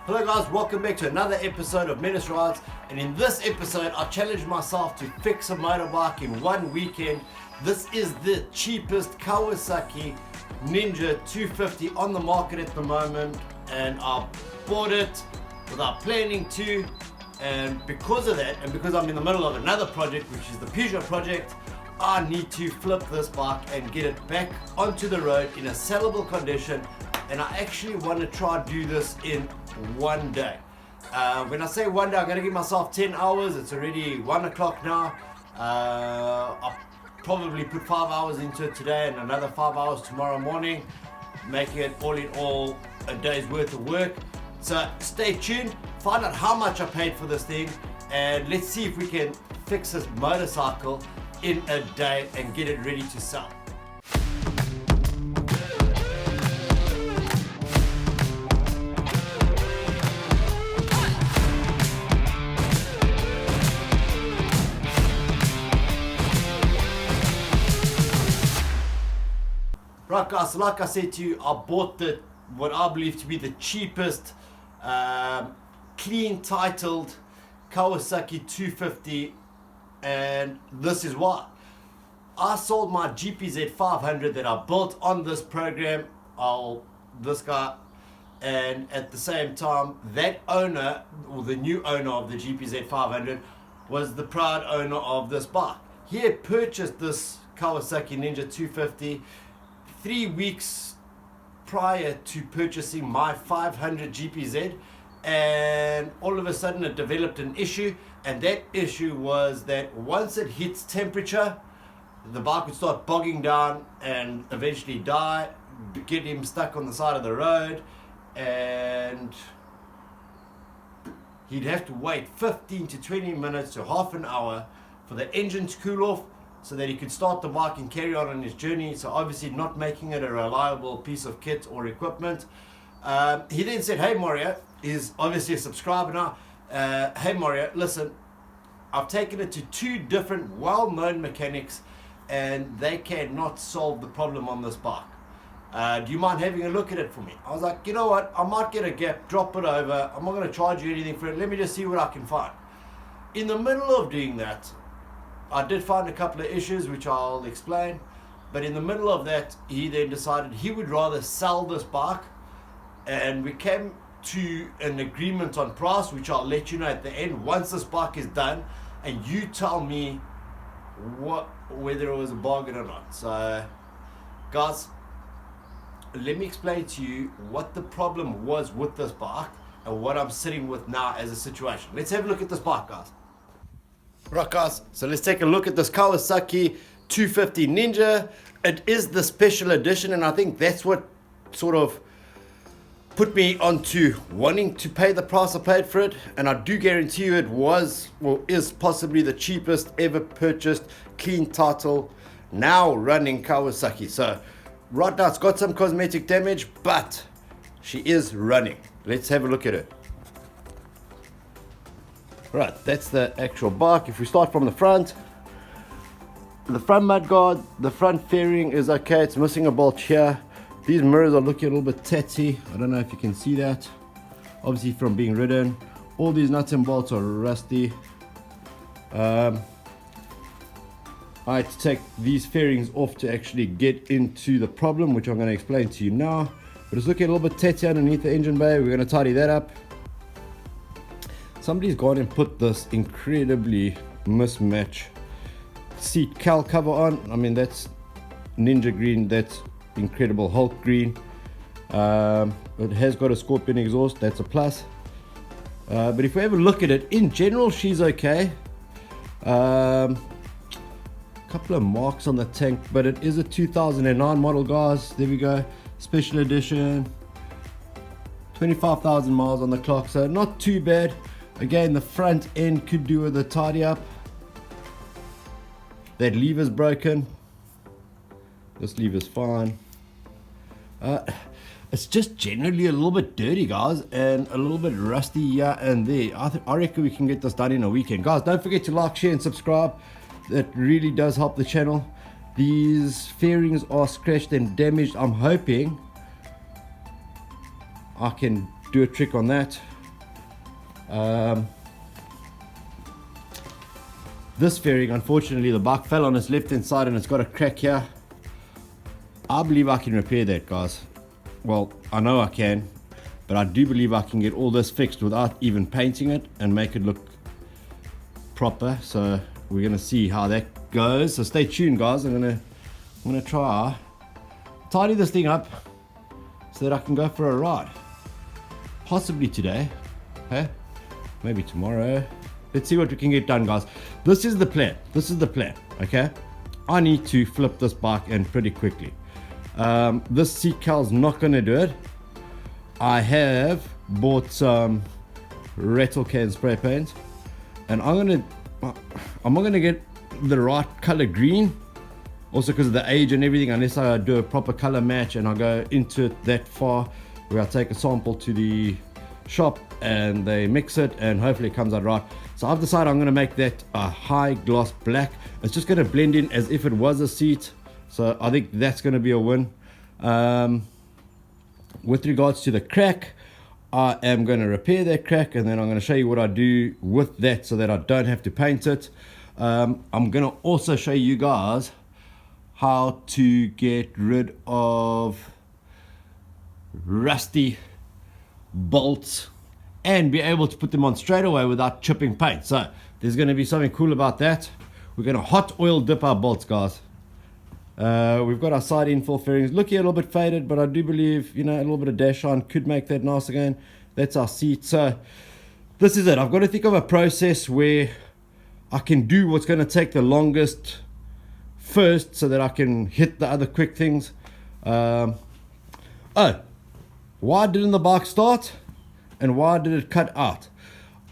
Hello guys, welcome back to another episode of Menace Rides, and in this episode I challenged myself to fix a motorbike in one weekend. This is the cheapest Kawasaki Ninja 250 on the market at the moment, and I bought it without planning to, and because of that, and because I'm in the middle of another project which is the Peugeot project, I need to flip this bike and get it back onto the road in a sellable condition. And I actually want to try and do this in one day. When I say one day, I'm going to give myself 10 hours. It's already 1 o'clock now. I'll probably put 5 hours into it today and another 5 hours tomorrow morning, making it all in all a day's worth of work. So stay tuned, find out how much I paid for this thing, and let's see if we can fix this motorcycle in a day and get it ready to sell. Right guys, so like I said to you, I bought what I believe to be the cheapest clean titled Kawasaki 250, and this is why. I sold my GPZ 500 that I built on this program, this guy, and at the same time that owner, or the new owner of the GPZ 500, was the proud owner of this bike. He had purchased this Kawasaki Ninja 250 3 weeks prior to purchasing my 500 GPZ, and all of a sudden it developed an issue, and that issue was that once it hits temperature, the bike would start bogging down and eventually die, get him stuck on the side of the road, and he'd have to wait 15 to 20 minutes to half an hour for the engine to cool off so that he could start the bike and carry on his journey. So obviously not making it a reliable piece of kit or equipment. He then said, hey Mario, he's obviously a subscriber now. Hey Mario, listen, I've taken it to 2 different well-known mechanics and they cannot solve the problem on this bike. Do you mind having a look at it for me? I was like, you know what, I might get a gap, drop it over. I'm not going to charge you anything for it. Let me just see what I can find. In the middle of doing that, I did find a couple of issues which I'll explain, but in the middle of that he then decided he would rather sell this bike, and we came to an agreement on price which I'll let you know at the end once this bike is done, and you tell me whether it was a bargain or not. So guys, let me explain to you what the problem was with this bike and what I'm sitting with now as a situation. Let's have a look at this bike, guys. Right guys, so let's take a look at this Kawasaki 250 Ninja. It is the special edition, and I think that's what sort of put me onto wanting to pay the price I paid for it. And I do guarantee you it was, or is possibly the cheapest ever purchased clean title now running Kawasaki. So right now it's got some cosmetic damage, but she is running. Let's have a look at it. Right, that's the actual bike. If we start from the front mudguard, the front fairing is okay. It's missing a bolt here. These mirrors are looking a little bit tatty. I don't know if you can see that, obviously from being ridden. All these nuts and bolts are rusty. I had to take these fairings off to actually get into the problem, which I'm going to explain to you now. But it's looking a little bit tatty underneath the engine bay. We're going to tidy that up. Somebody's gone and put this incredibly mismatched seat cal cover on. I mean, that's Ninja green, that's Incredible Hulk green. It has got a Scorpion exhaust, that's a plus. But if we have a look at it, in general she's okay. Couple of marks on the tank, but it is a 2009 model, guys. There we go, special edition, 25,000 miles on the clock, so not too bad. Again, the front end could do with a tidy up. That lever's broken. This lever's fine. It's just generally a little bit dirty, guys, and a little bit rusty here and there. I reckon we can get this done in a weekend. Guys, don't forget to like, share and subscribe. That really does help the channel. These fairings are scratched and damaged. I'm hoping I can do a trick on that. This fairing, unfortunately, the bike fell on its left hand side and it's got a crack here. I believe I can repair that, guys. Well, I know I can, but I do believe I can get all this fixed without even painting it and make it look proper. So we're gonna see how that goes. So stay tuned, guys. I'm gonna try tidy this thing up so that I can go for a ride. Possibly today, hey? Maybe tomorrow. Let's see what we can get done, guys. This is the plan. This is the plan, okay? I need to flip this bike in pretty quickly. This seat cal's not gonna do it. I have bought some rattle can spray paint, and I'm not gonna get the right color green, also because of the age and everything, unless I do a proper color match and I go into it that far where I take a sample to the shop and they mix it and hopefully it comes out right. So I've decided I'm going to make that a high gloss black. It's just going to blend in as if it was a seat, so I think that's going to be a win. With regards to the crack, I am going to repair that crack, and then I'm going to show you what I do with that so that I don't have to paint it. I'm going to also show you guys how to get rid of rusty bolts and be able to put them on straight away without chipping paint. So there's going to be something cool about that. We're going to hot oil dip our bolts, guys. We've got our side infill fairings looking a little bit faded, but I do believe, you know, a little bit of dash on could make that nice again. That's our seat. So this is it. I've got to think of a process where I can do what's going to take the longest first so that I can hit the other quick things. Oh, why didn't the bike start and why did it cut out?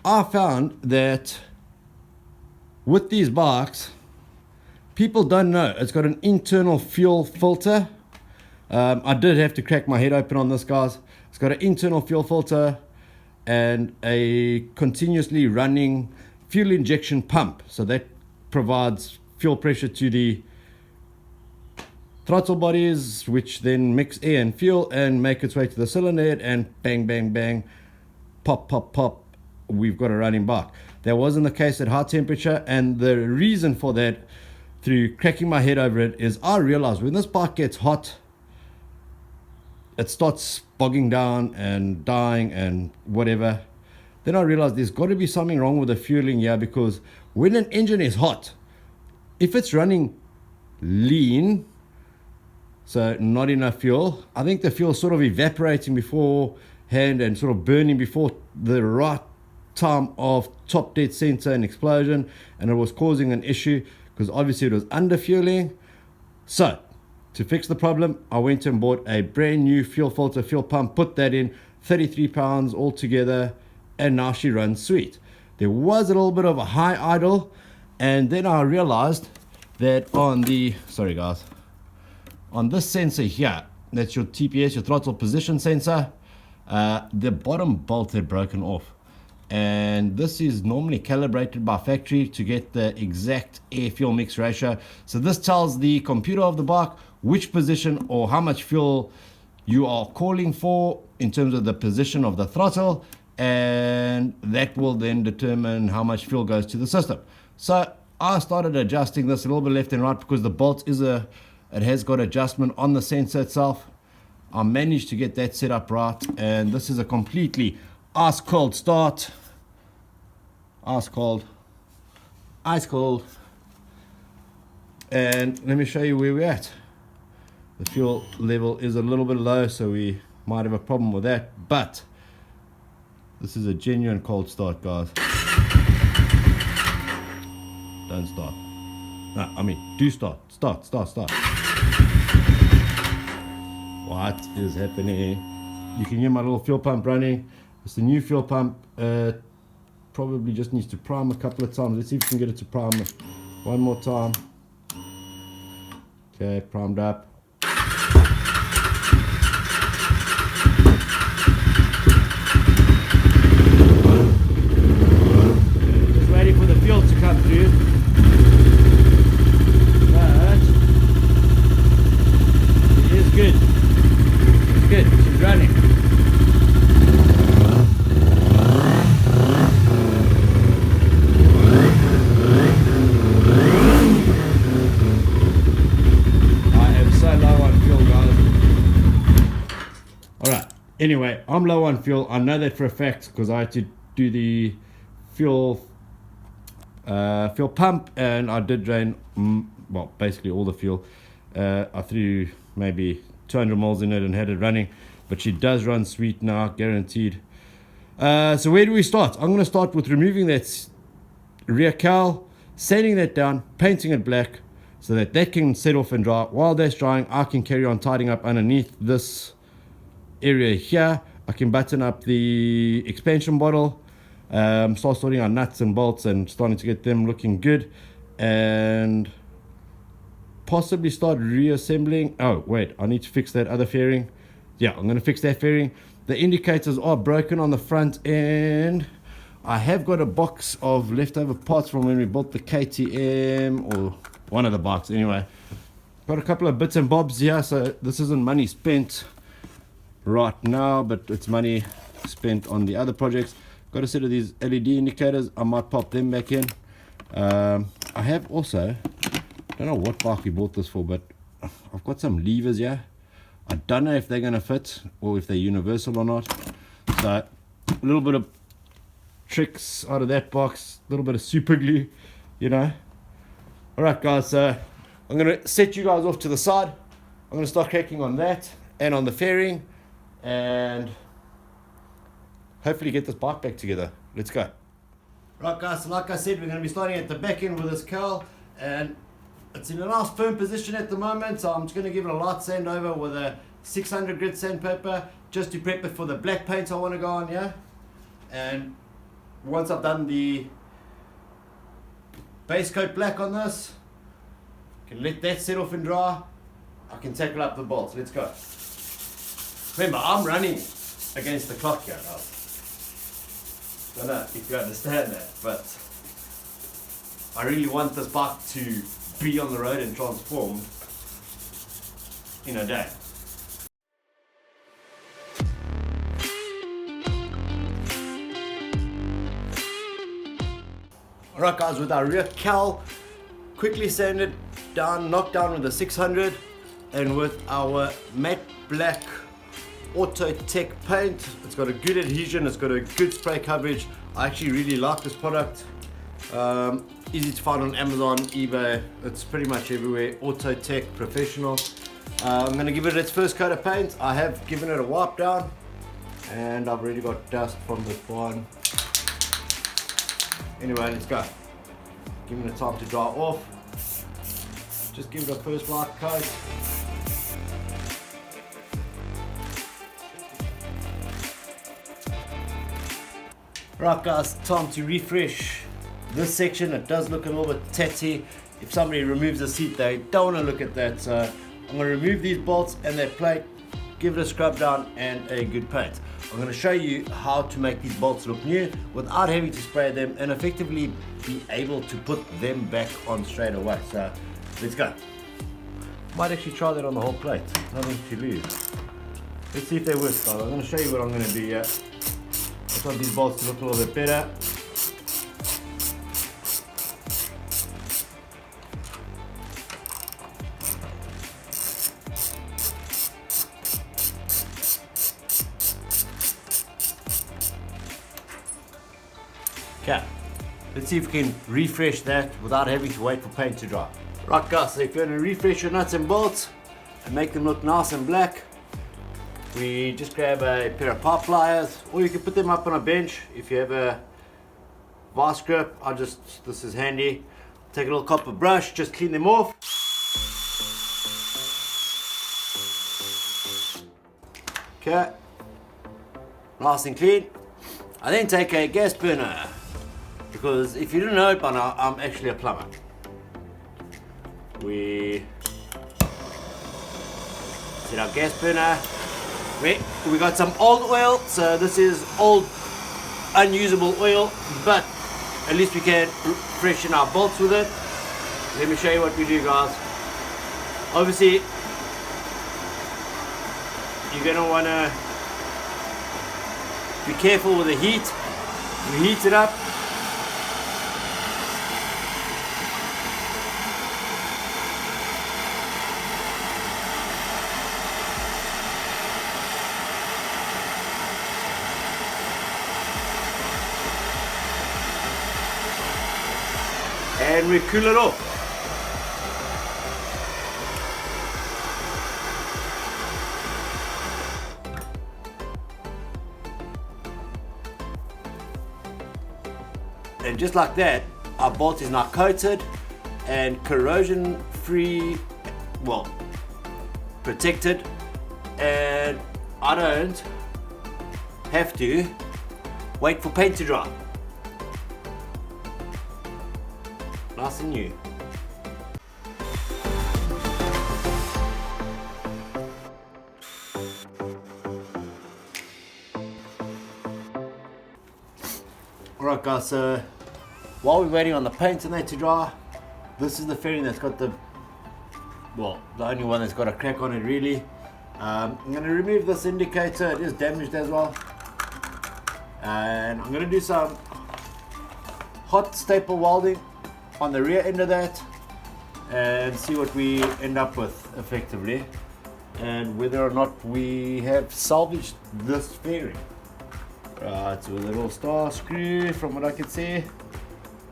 I found that with these bikes, people don't know it's got an internal fuel filter. I did have to crack my head open on this, guys. It's got an internal fuel filter and a continuously running fuel injection pump, so that provides fuel pressure to the throttle bodies, which then mix air and fuel and make its way to the cylinder head, and bang bang bang, pop pop pop, we've got a running bike. That wasn't the case at high temperature, and the reason for that, through cracking my head over it, is I realized when this bike gets hot, it starts bogging down and dying and whatever. Then I realized there's got to be something wrong with the fueling here, because when an engine is hot, if it's running lean, so not enough fuel, I think the fuel sort of evaporating beforehand and sort of burning before the right time of top dead center and explosion, and it was causing an issue because obviously it was under fueling. So to fix the problem, I went and bought a brand new fuel filter, fuel pump, put that in, 33 pounds altogether, and now she runs sweet. There was a little bit of a high idle, and then I realized that on the, sorry guys, on this sensor here, that's your TPS, your throttle position sensor, the bottom bolt had broken off, and this is normally calibrated by factory to get the exact air fuel mix ratio. So this tells the computer of the bike which position or how much fuel you are calling for in terms of the position of the throttle, and that will then determine how much fuel goes to the system. So I started adjusting this a little bit left and right because the bolt is it has got adjustment on the sensor itself. I managed to get that set up right, and this is a completely ice cold start. Ice cold, ice cold. And let me show you where we're at. The fuel level is a little bit low, so we might have a problem with that, but this is a genuine cold start, guys. Don't start. No, I mean, do start. Start. What is happening? You can hear my little fuel pump running. It's the new fuel pump. Probably just needs to prime a couple of times. Let's see if we can get it to prime one more time. Okay, primed up. Just waiting for the fuel to come through. But it is good. It's good. She's running. Anyway, I'm low on fuel. I know that for a fact because I had to do the fuel pump, and I did drain well, basically all the fuel. I threw maybe 200 mils in it and had it running, but she does run sweet now, guaranteed. So where do we start? I'm going to start with removing that rear cowl, sanding that down, painting it black so that that can set off and dry. While that's drying, I can carry on tidying up underneath this area here. I can button up the expansion bottle, start sorting out nuts and bolts and starting to get them looking good, and possibly start reassembling. Oh wait, I need to fix that other fairing. Yeah, I'm going to fix that fairing. The indicators are broken on the front end. I have got a box of leftover parts from when we built the KTM, or one of the bikes anyway. Got a couple of bits and bobs here, so this isn't money spent right now, but it's money spent on the other projects. Got a set of these LED indicators. I might pop them back in. I have also, I don't know what bike we bought this for, but I've got some levers here. I don't know if they're going to fit or if they're universal or not. So a little bit of tricks out of that box, a little bit of super glue, you know. Alright guys, so I'm going to set you guys off to the side. I'm going to start cracking on that and on the fairing, and hopefully get this bike back together. Let's go. Right guys, so like I said, we're going to be starting at the back end with this cowl, and it's in a nice firm position at the moment, so I'm just going to give it a light sand over with a 600 grit sandpaper just to prep it for the black paint I want to go on here. And once I've done the base coat black on this, I can let that set off and dry. I can tackle up the bolts. Let's go. Remember, I'm running against the clock here, guys. Don't know if you understand that, but I really want this bike to be on the road and transform in a day. Alright guys, with our rear cowl quickly sanded down, knocked down with a 600, and with our matte black Auto Tech paint, it's got a good adhesion, it's got a good spray coverage. I actually really like this product. Easy to find on Amazon, eBay, it's pretty much everywhere. Auto Tech Professional. I'm going to give it its first coat of paint. I have given it a wipe down, and I've already got dust from this one. Anyway, let's go. Giving it time to dry off. Just give it a first light coat. Right guys, time to refresh this section. It does look a little bit tatty. If somebody removes the seat, they don't want to look at that. So I'm going to remove these bolts and that plate, give it a scrub down and a good paint. I'm going to show you how to make these bolts look new without having to spray them, and effectively be able to put them back on straight away. So let's go. Might actually try that on the whole plate. Nothing to lose. Let's see if they work, guys. I'm going to show you what I'm going to do here. I just want these bolts to look a little bit better. Okay, let's see if we can refresh that without having to wait for paint to dry. Right guys, so if you want to refresh your nuts and bolts and make them look nice and black, we just grab a pair of pipe pliers, or you can put them up on a bench if you have a vice grip. This is handy. Take a little copper brush, just clean them off. Okay, nice and clean. I then take a gas burner, because if you didn't know it by now, I'm actually a plumber. We set our gas burner. We got some old oil, so this is old unusable oil, but at least we can freshen our bolts with it. Let me show you what we do, guys. Obviously, you're going to want to be careful with the heat. You heat it up. and we cool it off. And just like that, our bolt is now coated and corrosion free, well, protected, and I don't have to wait for paint to dry. Nice and new. Alright guys, so while we're waiting on the paint and that to dry, this is the fairing that's got the only one that's got a crack on it really. I'm going to remove this indicator, it is damaged as well. And I'm going to do some hot staple welding on the rear end of that and see what we end up with effectively, and whether or not we have salvaged this fairing. Right, so with a little star screw from what I can see,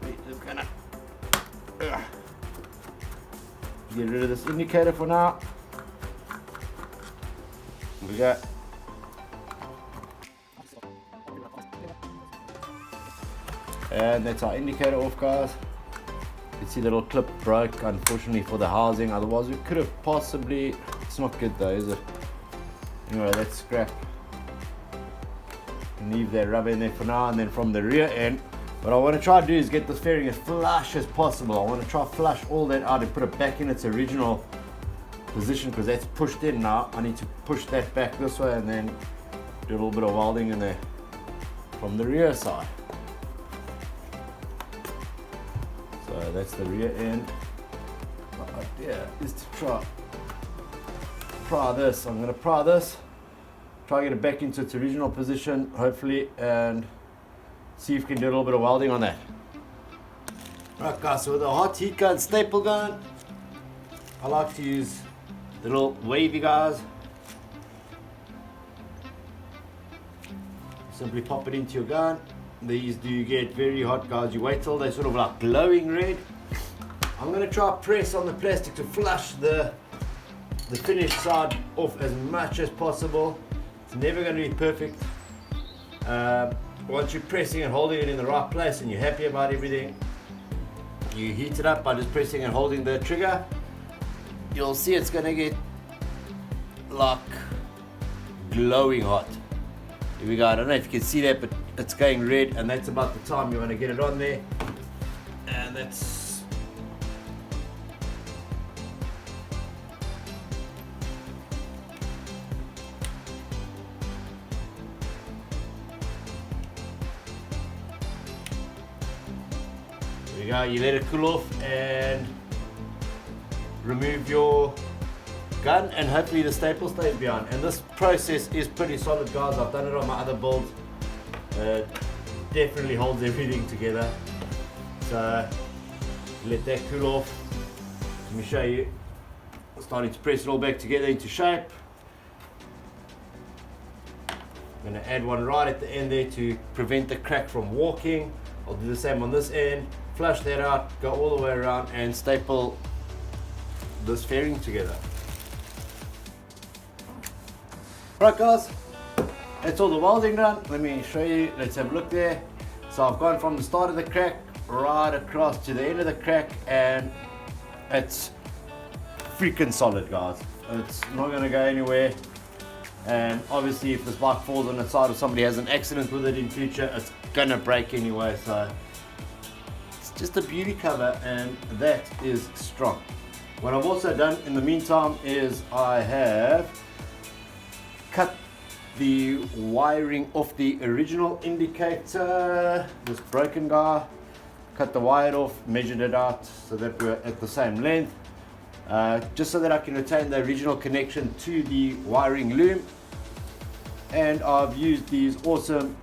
we're just gonna get rid of this indicator for now. We got and that's our indicator off, guys. You can see the little clip broke unfortunately for the housing, otherwise we could have possibly, it's not good though, is it? Anyway, let's scrap and leave that rubber in there for now. And then from the rear end, what I want to try to do is get this fairing as flush as possible. I want to try to flush all that out and put it back in its original position, because that's pushed in now. I need to push that back this way and then do a little bit of welding in there from the rear side. So that's the rear end. My idea is to pry this. I'm going to pry this, try to get it back into its original position hopefully, and see if we can do a little bit of welding on that. Right guys, so with a hot heat gun, staple gun, I like to use the little wavy guys. Simply pop it into your gun. These do get very hot, guys. You wait till they're sort of like glowing red. I'm going to try to press on the plastic to flush the finished side off as much as possible. It's never going to be perfect. Once you're pressing and holding it in the right place and you're happy about everything, you heat it up by just pressing and holding the trigger. You'll see it's going to get like glowing hot. Here we go. I don't know if you can see that, but it's going red, and that's about the time you want to get it on there. And that's there you go. You let it cool off and remove your gun, and hopefully the staple stays behind. And this process is pretty solid, guys. I've done it on my other builds. Definitely holds everything together. So let that cool off. Let me show you. I'm starting to press it all back together into shape. I'm going to add one right at the end there to prevent the crack from walking. I'll do the same on this end. Flush that out, go all the way around and staple this fairing together. Right guys, that's all the welding done. Let me show you, let's have a look there. So I've gone from the start of the crack right across to the end of the crack, and it's freaking solid, guys. It's not going to go anywhere. And obviously if this bike falls on the side or somebody has an accident with it in future, it's going to break anyway. So it's just a beauty cover, and that is strong. What I've also done in the meantime is I have cut the wiring off the original indicator, this broken guy. Cut the wire off, measured it out so that we're at the same length, just so that I can retain the original connection to the wiring loom. And I've used these awesome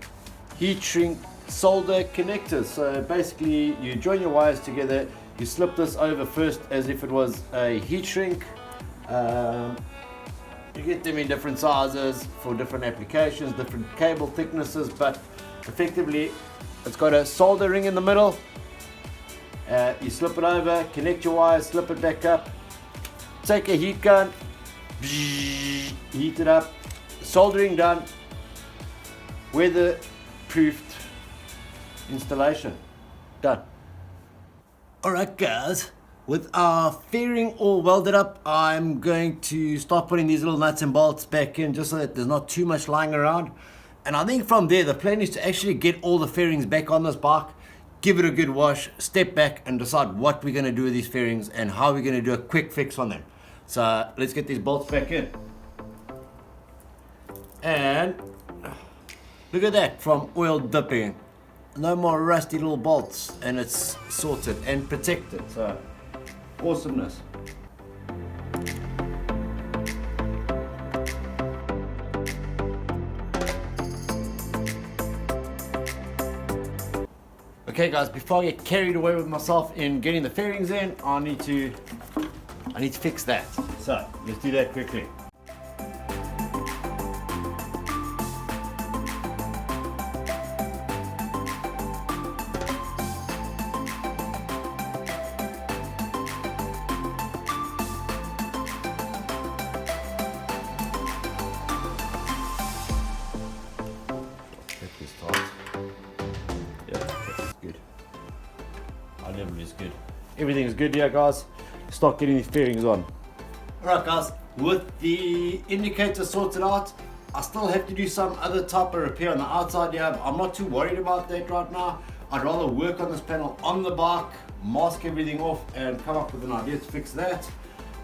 heat shrink solder connectors. So basically you join your wires together, you slip this over first as if it was a heat shrink. You get them in different sizes for different applications, different cable thicknesses, but effectively it's got a solder ring in the middle, You slip it over, connect your wires, slip it back up, take a heat gun, heat it up, soldering done, weather-proofed installation done. Alright guys, with our fairing all welded up, I'm going to start putting these little nuts and bolts back in just so that there's not too much lying around. And I think from there the plan is to actually get all the fairings back on this bike, give it a good wash, step back and decide what we're going to do with these fairings and how we're going to do a quick fix on them. So let's get these bolts back in. And look at that, from oil dipping. No more rusty little bolts, and it's sorted and protected. So awesomeness. Okay guys, before I get carried away with myself in getting the fairings in, I need to fix that. So let's do that quickly. Everything is good here guys. Start getting these fairings on. Alright guys, with the indicator sorted out, I still have to do some other type of repair on the outside here. I'm not too worried about that right now. I'd rather work on this panel on the bike, mask everything off and come up with an idea to fix that.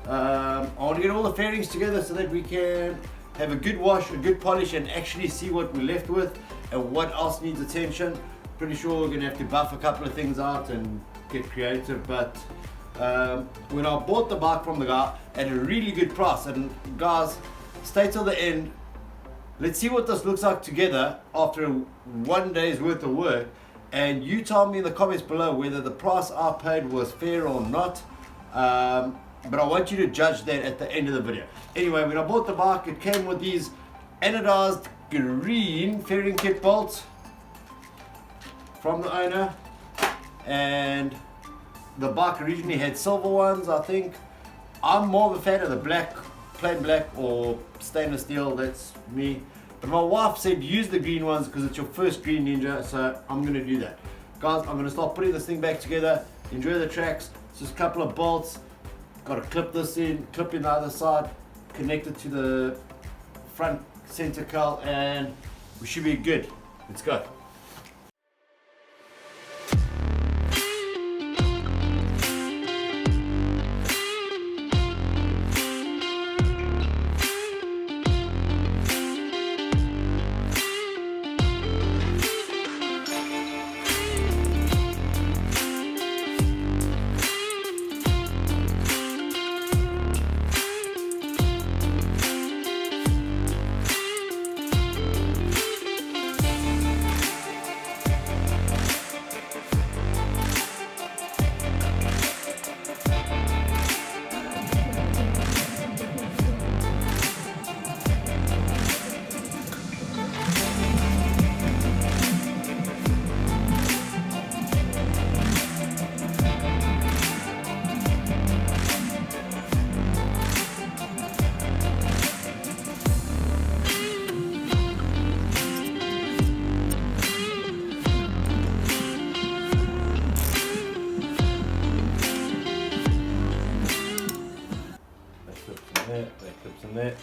I want to get all the fairings together so that we can have a good wash, a good polish and actually see what we're left with and what else needs attention. Pretty sure we're going to have to buff a couple of things out and get creative, but when I bought the bike from the guy at a really good price, and guys, stay till the end, let's see what this looks like together after 1 day's worth of work, and you tell me in the comments below whether the price I paid was fair or not, but I want you to judge that at the end of the video. Anyway, when I bought the bike, it came with these anodized green fairing kit bolts from the owner, and the bike originally had silver ones, I think. I'm more of a fan of the black, plain black or stainless steel, that's me. But my wife said use the green ones because it's your first green Ninja, so I'm going to do that. Guys, I'm going to start putting this thing back together, enjoy the tracks. It's just a couple of bolts, got to clip this in, clip in the other side, connect it to the front center cowl, and we should be good. Let's go.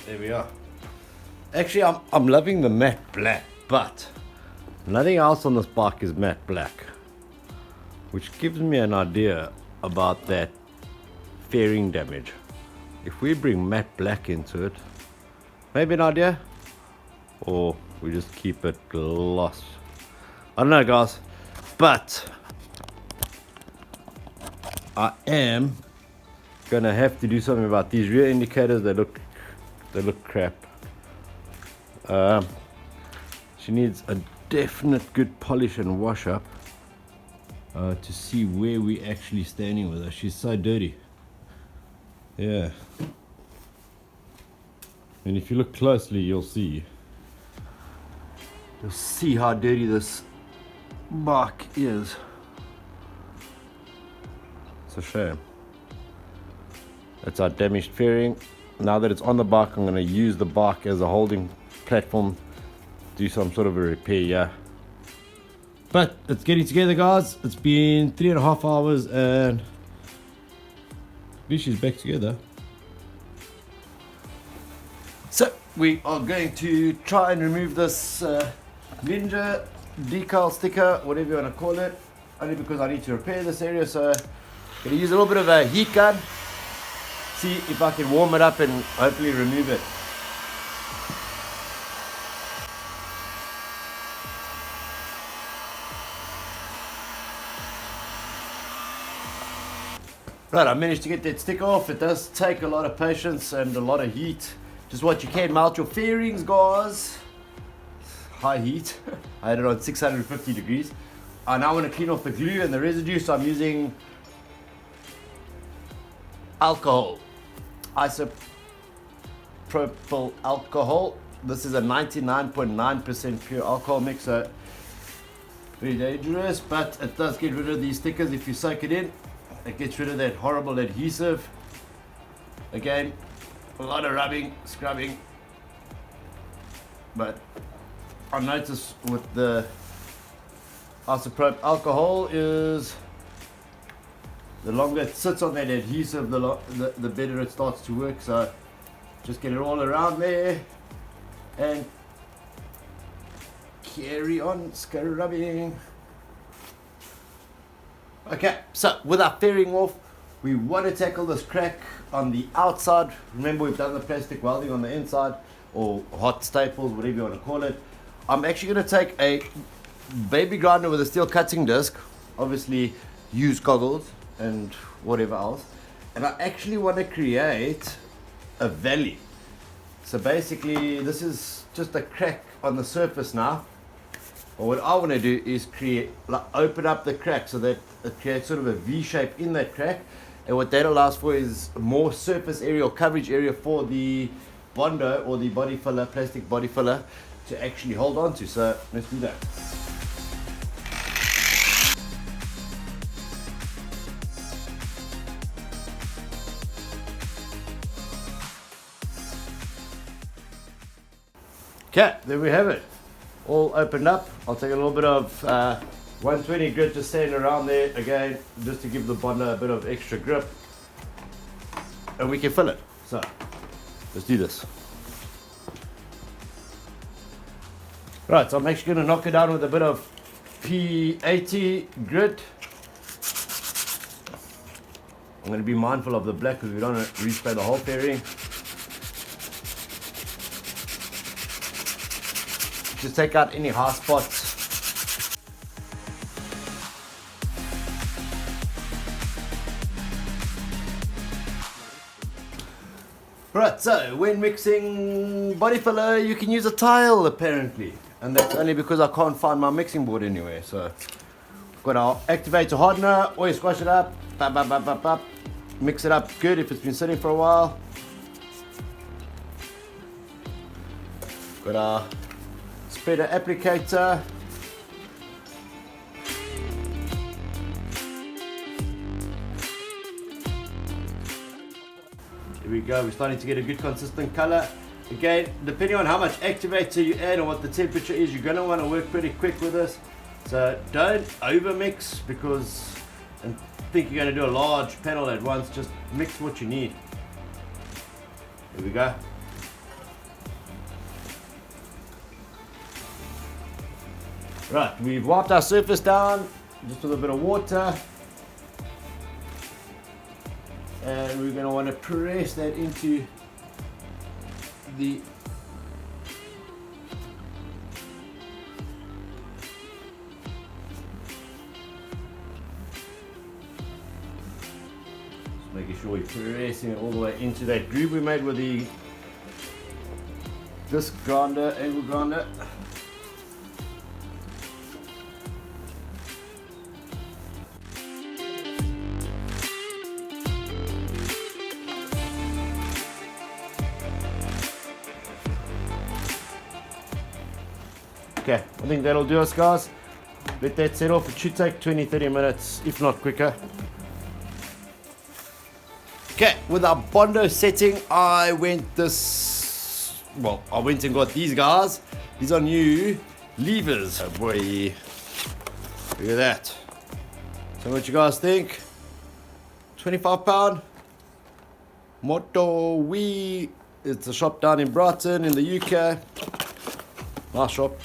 There we are. Actually, I'm loving the matte black, but nothing else on this bike is matte black, which gives me an idea about that fairing damage. If we bring matte black into it, maybe an idea, or we just keep it gloss. I don't know guys, but I am gonna have to do something about these rear indicators. They look crap. She needs a definite good polish and wash up to see where we actually standing with her. She's so dirty. Yeah. And if you look closely, you'll see how dirty this bike is. It's a shame. That's our damaged fairing. Now that it's on the bike, I'm going to use the bike as a holding platform, do some sort of a repair, yeah. But it's getting together, guys. It's been 3.5 hours and at least she's back together. So we are going to try and remove this Ninja decal sticker, whatever you want to call it, only because I need to repair this area. So I'm going to use a little bit of a heat gun, see if I can warm it up and hopefully remove it. Right, I managed to get that sticker off. It does take a lot of patience and a lot of heat. Just what you can melt your fairings, guys. High heat. I had it on 650 degrees. I now want to clean off the glue and the residue, so I'm using alcohol. Isopropyl alcohol. This is a 99.9% pure alcohol mix, so very dangerous, but it does get rid of these stickers if you soak it in. It gets rid of that horrible adhesive. Again, a lot of rubbing, scrubbing, but I notice with the isopropyl alcohol is the longer it sits on that adhesive, the better it starts to work. So just get it all around there and carry on scrubbing. Okay, so with our fairing off, we want to tackle this crack on the outside. Remember, we've done the plastic welding on the inside, or hot staples, whatever you want to call it. I'm actually going to take a baby grinder with a steel cutting disc, obviously use goggles and whatever else, and I actually want to create a valley. So basically this is just a crack on the surface now. But what I want to do is open up the crack so that it creates sort of a V shape in that crack, and what that allows for is more surface area or coverage area for the Bondo or the body filler, plastic body filler, to actually hold on to. So let's do that. Okay, there we have it. All opened up. I'll take a little bit of 120 grit to stand around there again, just to give the Bondo a bit of extra grip, and we can fill it. So let's do this. Right, so I'm actually going to knock it down with a bit of P80 grit. I'm going to be mindful of the black because we don't want to respray the whole fairing. Just take out any hard spots. Right, so when mixing body filler, you can use a tile apparently, and that's only because I can't find my mixing board anywhere. So got our activator hardener, always squash it up, mix it up good if it's been sitting for a while. Got our spreader applicator. Here we go, we're starting to get a good consistent color. Again, depending on how much activator you add and what the temperature is, you're going to want to work pretty quick with this. So don't over mix and think you're going to do a large panel at once. Just mix what you need. Here we go. Right, we've wiped our surface down just with a bit of water, and we're going to want to press that into the just making sure we're pressing it all the way into that groove we made with the disc grinder, angle grinder. Okay, I think that'll do us, guys. Let that set off. It should take 20-30 minutes, if not quicker. Okay, with our Bondo setting, I went and got these guys. These are new levers. Oh boy, look at that. So what you guys think? £25. Moto Wee. It's a shop down in Brighton in the UK. Nice shop.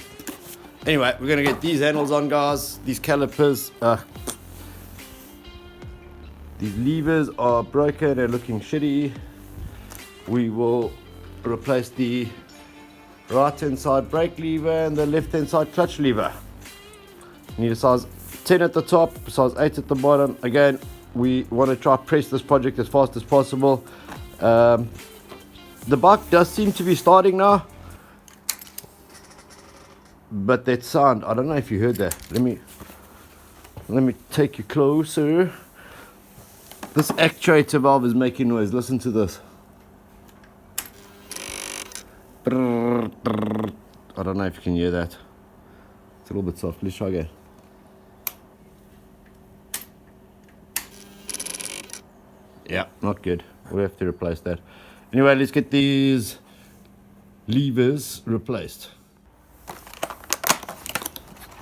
Anyway, we're gonna get these handles on, guys. These calipers. These levers are broken and looking shitty. We will replace the right hand side brake lever and the left hand side clutch lever. Need a size 10 at the top, size 8 at the bottom. Again, we want to try press this project as fast as possible. The bike does seem to be starting now, but that sound, I don't know if you heard that. Let me take you closer. This actuator valve is making noise. Listen to this. I don't know if you can hear that. It's a little bit soft. Let's try again. Yeah, not good. We have to replace that. Anyway, let's get these levers replaced.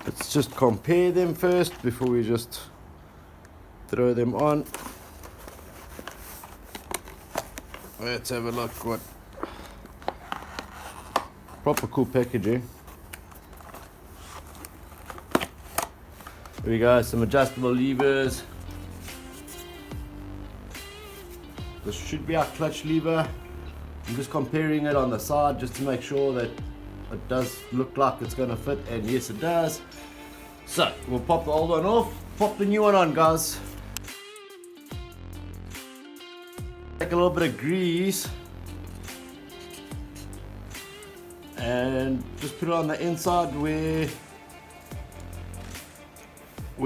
Let's just compare them first before we just throw them on. Let's have a look. What proper cool packaging. There we go, some adjustable levers. This should be our clutch lever. I'm just comparing it on the side just to make sure that it does look like it's going to fit, and yes it does. So we'll pop the old one off, pop the new one on, guys. Take a little bit of grease and just put it on the inside where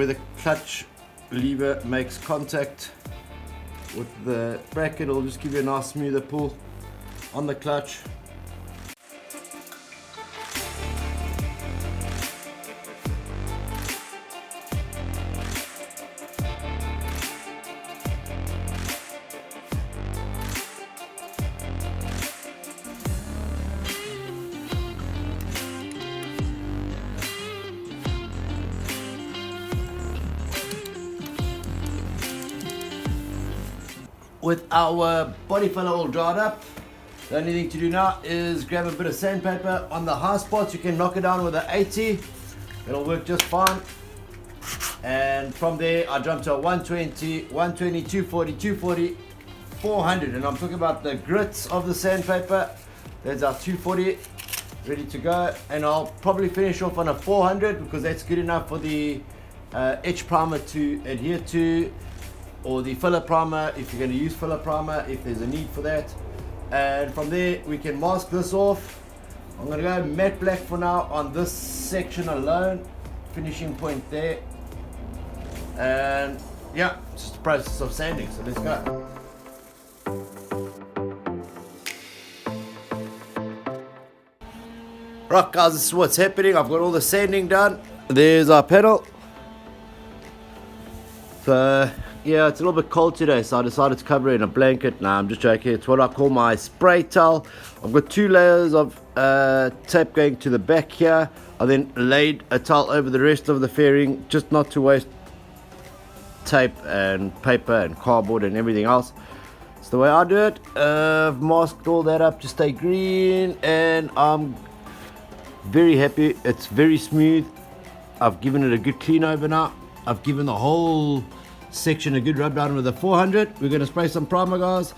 the clutch lever makes contact with the bracket. It'll just give you a nice smoother pull on the clutch. With our body filler all dried up, the only thing to do now is grab a bit of sandpaper. On the high spots you can knock it down with an 80, it'll work just fine. And from there I jump to a 120, 120, 240, 240, 400, and I'm talking about the grits of the sandpaper. There's our 240 ready to go, and I'll probably finish off on a 400 because that's good enough for the etch primer to adhere to, or the filler primer if you're going to use filler primer, if there's a need for that. And from there we can mask this off. I'm going to go matte black for now on this section alone, finishing point there. And yeah, it's just a process of sanding, so let's go. Right guys, this is what's happening. I've got all the sanding done. There's our pedal. So yeah, it's a little bit cold today, so I decided to cover it in a blanket. Nah, I'm just joking. It's what I call my spray towel. I've got 2 layers of tape going to the back here. I then laid a towel over the rest of the fairing, just not to waste tape and paper and cardboard and everything else. It's the way I do it. I've masked all that up to stay green, and I'm very happy. It's very smooth. I've given it a good clean over now. I've given the whole section a good rub down with a 400. We're going to spray some primer, guys,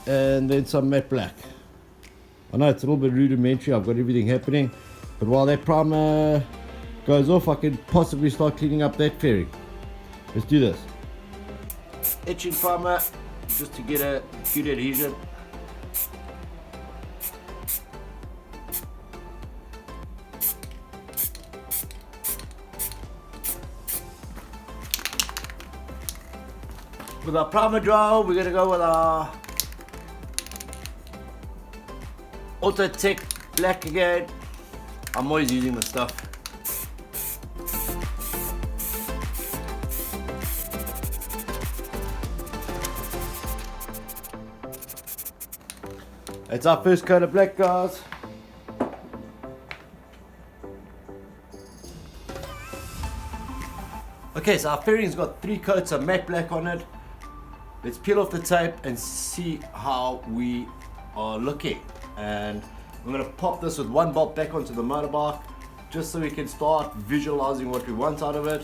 and then some matte black. I know it's a little bit rudimentary. I've got everything happening, but while that primer goes off, I can possibly start cleaning up that fairing. Let's do this. Etching primer just to get a good adhesion. With our primer dry, we're going to go with our Auto Tech black again. I'm always using this stuff. It's our first coat of black, guys. Okay, so our fairing's got 3 coats of matte black on it. Let's peel off the tape and see how we are looking. And I'm going to pop this with 1 bolt back onto the motorbike, just so we can start visualizing what we want out of it.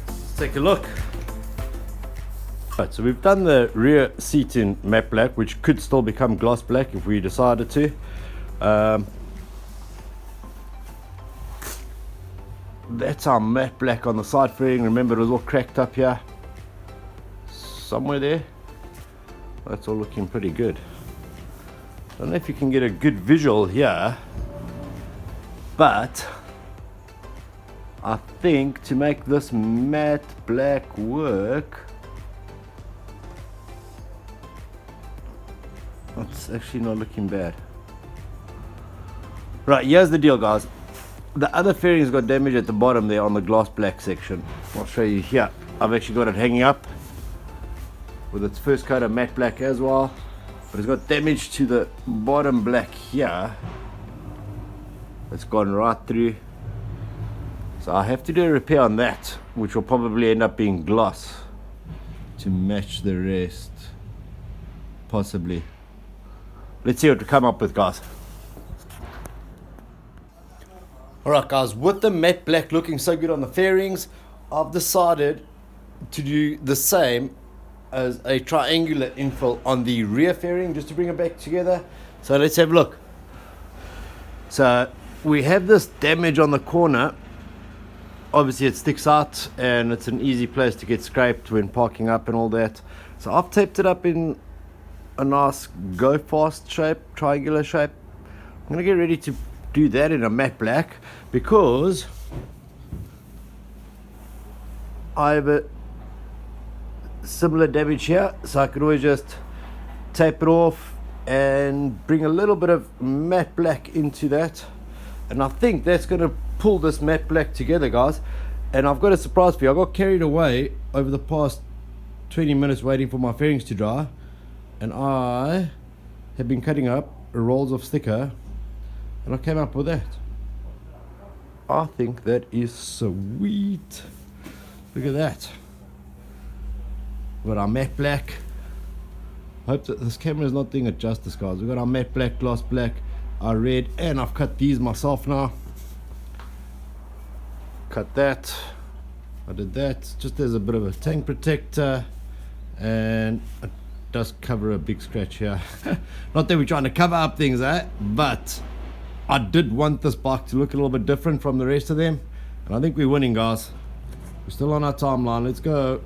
Let's take a look. Right, so we've done the rear seat in matte black, which could still become gloss black if we decided to. That's our matte black on the side fairing. Remember, it was all cracked up here somewhere there. That's all looking pretty good. I don't know if you can get a good visual here, but I think to make this matte black work, it's actually not looking bad. Right, here's the deal, guys. The other fairing's got damage at the bottom there on the glass black section. I'll show you here. I've actually got it hanging up with its first coat of matte black as well, but it's got damage to the bottom black here. It's gone right through, so I have to do a repair on that, which will probably end up being gloss to match the rest, possibly. Let's see what we come up with, guys. Alright, guys, with the matte black looking so good on the fairings, I've decided to do the same as a triangular infill on the rear fairing, just to bring it back together. So let's have a look. So we have this damage on the corner. Obviously it sticks out and it's an easy place to get scraped when parking up and all that. So I've taped it up in a nice go fast shape, triangular shape. I'm going to get ready to do that in a matte black because I have a similar damage here, so I could always just tape it off and bring a little bit of matte black into that, and I think that's going to pull this matte black together, guys. And I've got a surprise for you. I got carried away over the past 20 minutes waiting for my fairings to dry, and I have been cutting up rolls of sticker, and I came up with that. I think that is sweet. Look at that. We've got our matte black. Hope that this camera is not doing it justice, guys. We've got our matte black, gloss black, our red, and I've cut these myself now. Cut that. I did that just as a bit of a tank protector, and it does cover a big scratch here. Not that we're trying to cover up things, but I did want this bike to look a little bit different from the rest of them, and I think we're winning, guys. We're still on our timeline. Let's go.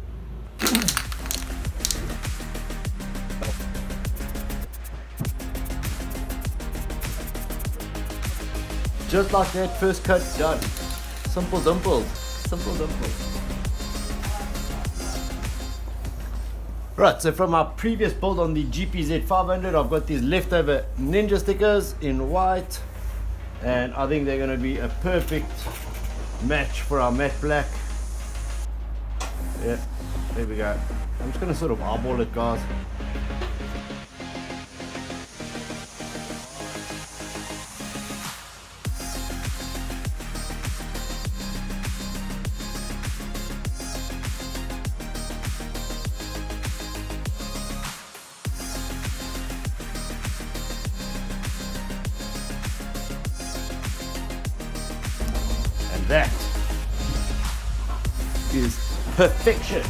Just like that, first cut done. Simple dimples. Simple dimples. Right, so from our previous build on the GPZ 500, I've got these leftover Ninja stickers in white, and I think they're going to be a perfect match for our matte black. Yeah, there we go. I'm just going to sort of eyeball it, guys. That is perfection.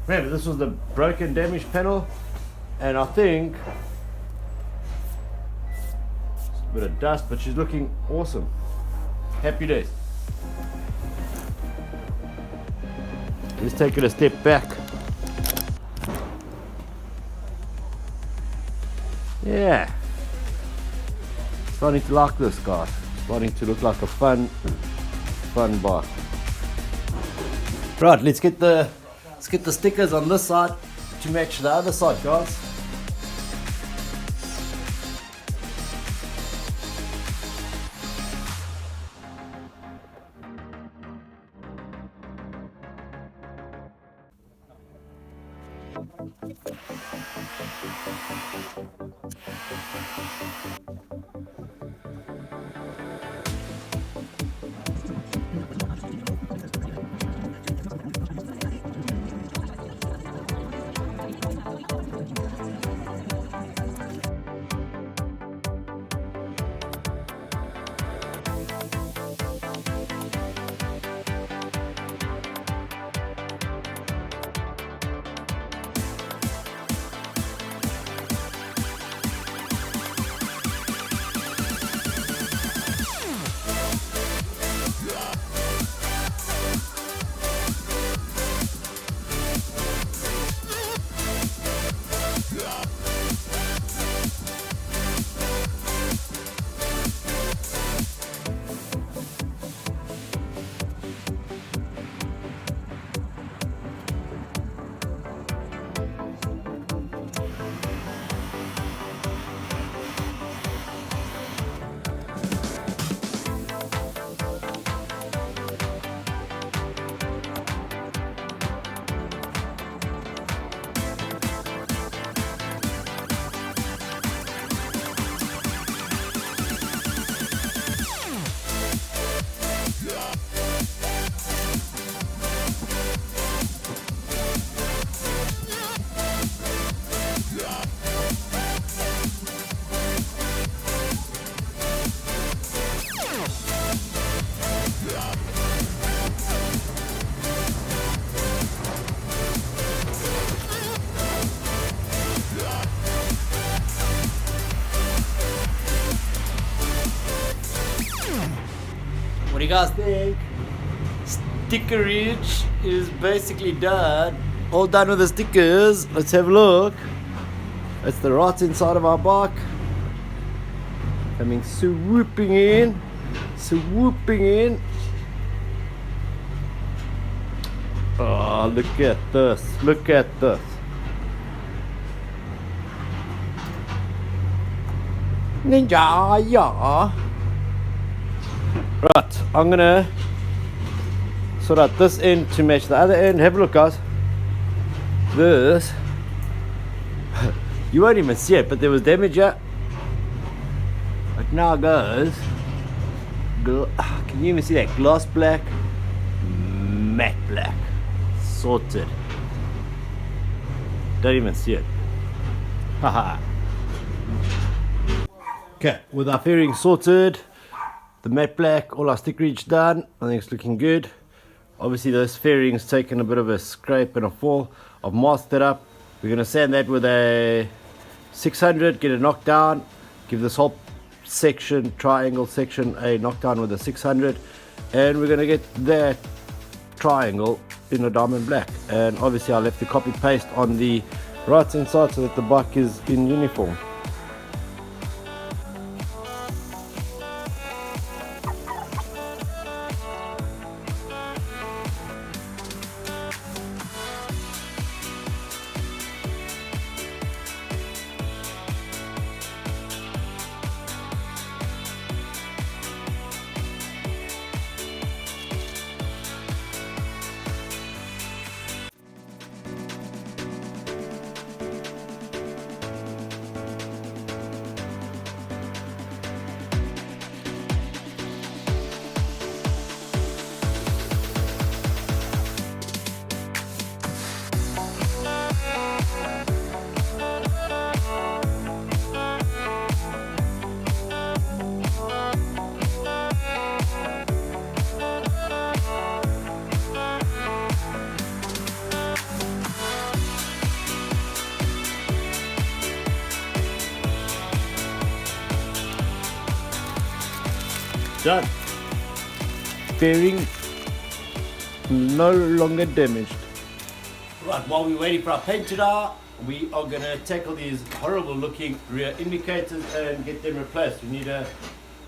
Remember, this was the broken damaged panel, and I think it's a bit of dust, but she's looking awesome. Happy days. Let's take it a step back. Yeah, starting to like this, guys. Starting to look like a fun bike. Right, let's get the stickers on this side to match the other side, guys. What do you guys think? Stickerage is basically done. All done with the stickers. Let's have a look. That's the right inside of our bike. Coming swooping in. Swooping in. Oh, look at this. Look at this. Ninja, yeah. Right, I'm gonna sort out this end to match the other end. Have a look, guys. This, you won't even see it, but there was damage here. But now goes, can you even see that? Gloss black, matte black, sorted. Don't even see it. Haha. Okay, with our fairing sorted, the matte black, all our stickerage done, I think it's looking good. Obviously those fairings taken a bit of a scrape and a fall. I've masked it up. We're going to sand that with a 600, get it knocked down, give this whole section, triangle section, a knockdown with a 600, and we're going to get that triangle in a diamond black. And obviously I'll have to copy paste on the right hand side so that the bike is in uniform. Done. Fairing no longer damaged. Right, while we're waiting for our paint to dry, we are going to tackle these horrible looking rear indicators and get them replaced. We need a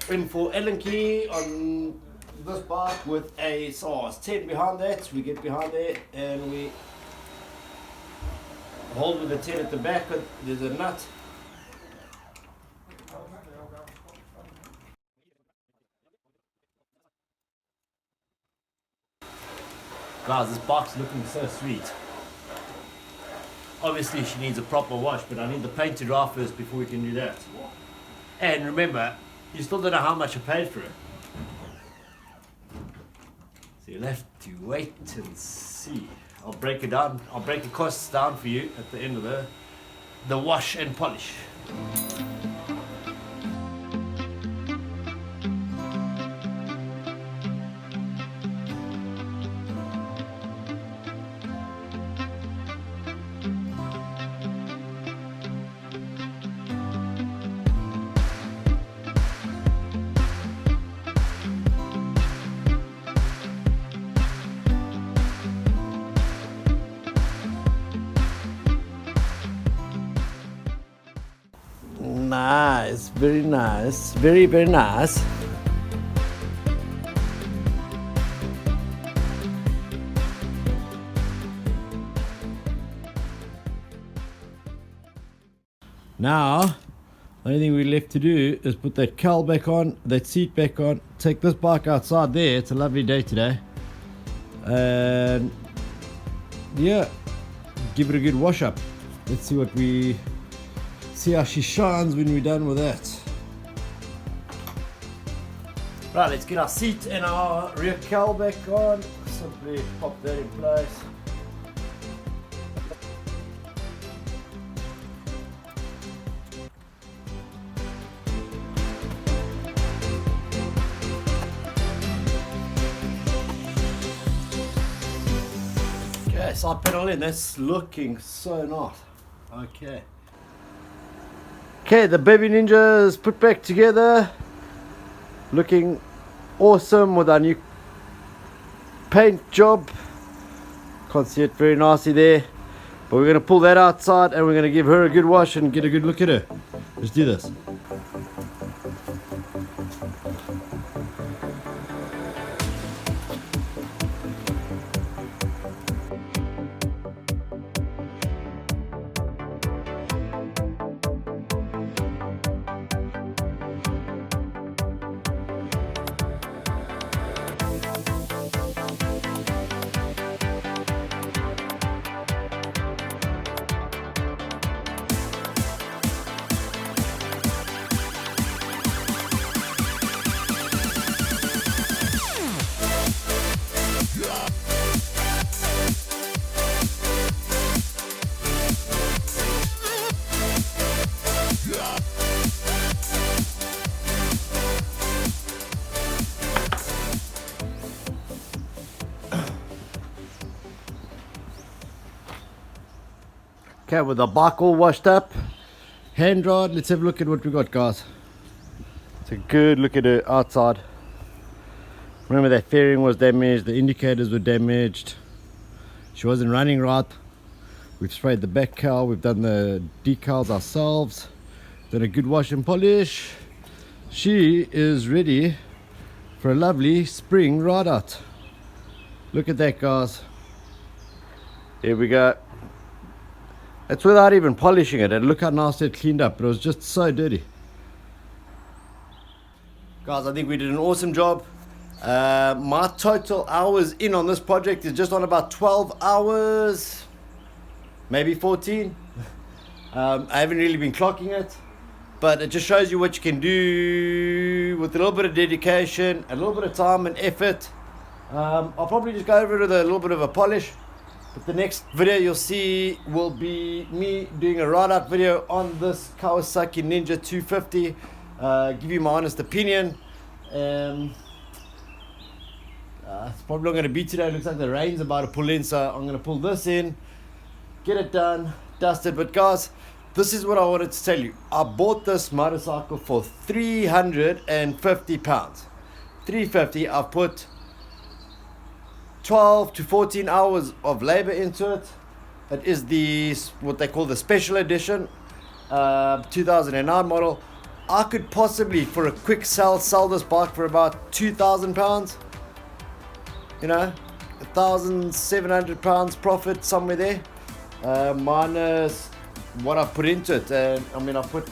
M4 Allen key on this bike with a size 10 behind that. We get behind there and we hold with the tail at the back, there's a nut. Guys, this box looking so sweet. Obviously she needs a proper wash, but I need the paint to dry first before we can do that. And remember, you still don't know how much I paid for it. So you'll have to wait and see. I'll break it down, I'll break the costs down for you at the end of the wash and polish. Nice, very nice, very, very nice. Now, the only thing we're left to do is put that cowl back on, that seat back on, take this bike outside there. It's a lovely day today. And yeah, give it a good wash up. Let's see how she shines when we're done with that. Right, let's get our seat and our rear cowl back on. Simply pop that in place. Okay, side panel in, that's looking so nice. Okay, the baby ninja is put back together, looking awesome with our new paint job. Can't see it very nicely there, but we're going to pull that outside and we're going to give her a good wash and get a good look at her. Let's do this. Okay, with the bike all washed up, hand dried, let's have a look at what we got, guys. It's a good look at her outside. Remember that fairing was damaged, the indicators were damaged, she wasn't running right. We've sprayed the back cowl, we've done the decals ourselves, done a good wash and polish. She is ready for a lovely spring ride out. Look at that, guys. Here we go. It's without even polishing it, and look how nice it cleaned up. It was just so dirty. Guys, I think we did an awesome job. My total hours in on this project is just on about 12 hours, maybe 14. I haven't really been clocking it, but it just shows you what you can do with a little bit of dedication, a little bit of time and effort. I'll probably just go over it with a little bit of a polish. But the next video you'll see will be me doing a ride out video on this Kawasaki Ninja 250. Give you my honest opinion. It's probably not going to be today. It looks like the rain's about to pull in, so I'm going to pull this in, get it done, dust it. But guys, this is what I wanted to tell you. I bought this motorcycle for £350. $350. I've put 12 to 14 hours of labor into it. It is the what they call the special edition 2009 model. I could possibly for a quick sell this bike for about £2,000, you know, £1,700 profit, somewhere there. minus what I put into it. And I mean, I put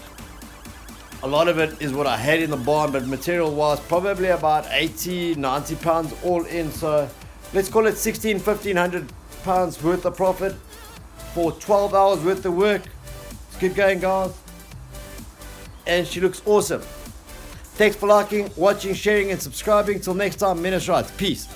a lot of it is what I had in the barn, but material wise probably about 80-90 pounds all in. So let's call it 1,500 pounds worth of profit for 12 hours worth of work. It's good going, guys, and she looks awesome. Thanks for liking, watching, sharing and subscribing. Till next time, Menace writes. Peace.